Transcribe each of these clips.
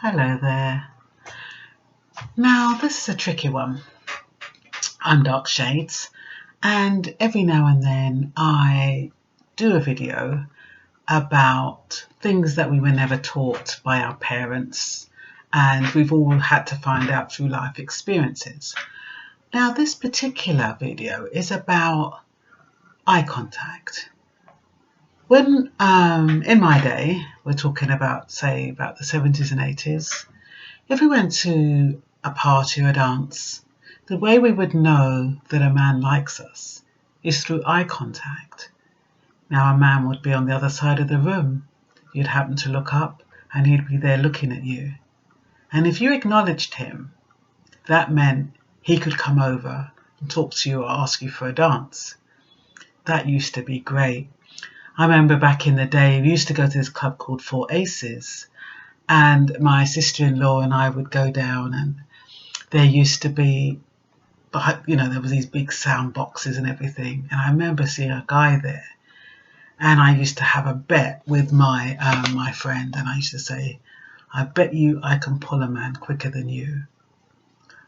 Hello there. Now, this is a tricky one. I'm Dark Shades, and every now and then I do a video about things that we were never taught by our parents, and we've all had to find out through life experiences. Now, this particular video is about eye contact. When, in my day, we're talking about, say, about the 70s and 80s, if we went to a party or a dance, the way we would know that a man likes us is through eye contact. Now, a man would be on the other side of the room. You'd happen to look up and he'd be there looking at you. And if you acknowledged him, that meant he could come over and talk to you or ask you for a dance. That used to be great. I remember back in the day, we used to go to this club called Four Aces, and my sister-in-law and I would go down, and there used to be, there was these big sound boxes and everything. And I remember seeing a guy there, and I used to have a bet with my friend, and I used to say, I bet you I can pull a man quicker than you.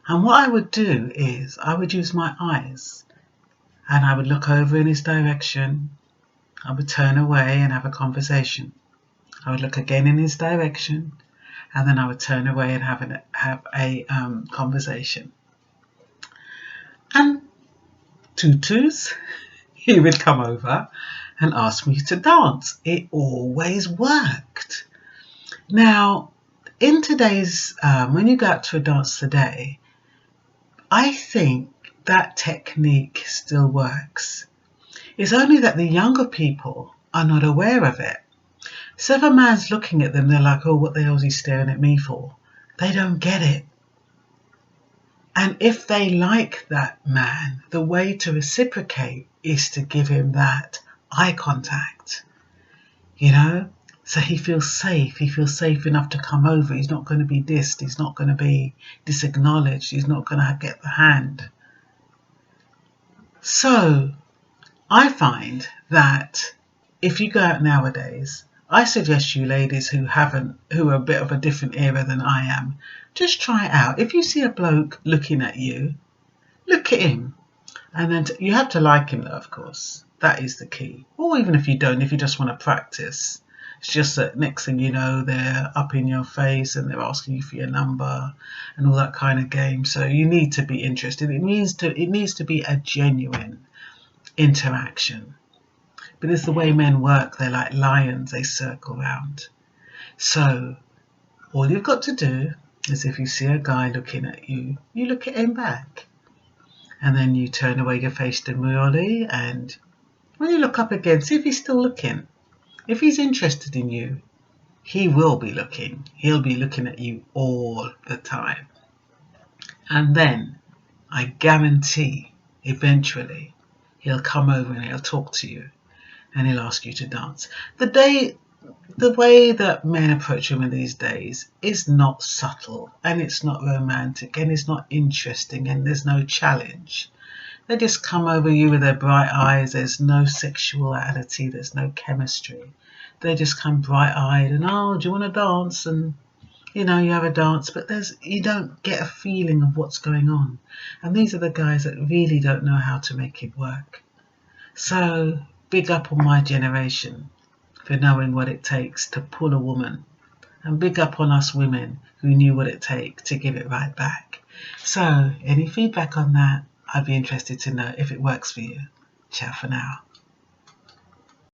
And what I would do is I would use my eyes, and I would look over in his direction. I would turn away and have a conversation. I would look again in his direction, and then I would turn away and have a conversation. And tutus, he would come over and ask me to dance. It always worked. Now, in today's, when you go out to a dance today, I think that technique still works. It's only that the younger people are not aware of it. So if a man's looking at them, they're like, oh, what the hell is he staring at me for? They don't get it. And if they like that man, the way to reciprocate is to give him that eye contact, so he feels safe. He feels safe enough to come over. He's not going to be dissed. He's not going to be disacknowledged. He's not going to get the hand. So I find that if you go out nowadays, I suggest you ladies who are a bit of a different era than I am, just try it out. If you see a bloke looking at you, look at him. And then you have to like him though, of course. That is the key. Or even if you don't, if you just want to practice. It's just that next thing you know, they're up in your face and they're asking you for your number and all that kind of game. So you need to be interested. It needs to be a genuine interaction. But it's the way men work. They're like lions. They circle round. So all you've got to do is if you see a guy looking at you, you look at him back. And then you turn away your face demurely, and when you look up again, see if he's still looking. If he's interested in you, he will be looking. He'll be looking at you all the time. And then I guarantee eventually he'll come over and he'll talk to you and he'll ask you to dance. The way that men approach women these days is not subtle, and it's not romantic, and it's not interesting, and there's no challenge. They just come over you with their bright eyes. There's no sexuality, there's no chemistry. They just come bright-eyed and, oh, do you want to dance? And you have a dance, but you don't get a feeling of what's going on. And these are the guys that really don't know how to make it work. So big up on my generation for knowing what it takes to pull a woman, and big up on us women who knew what it takes to give it right back. So any feedback on that, I'd be interested to know if it works for you. Ciao for now.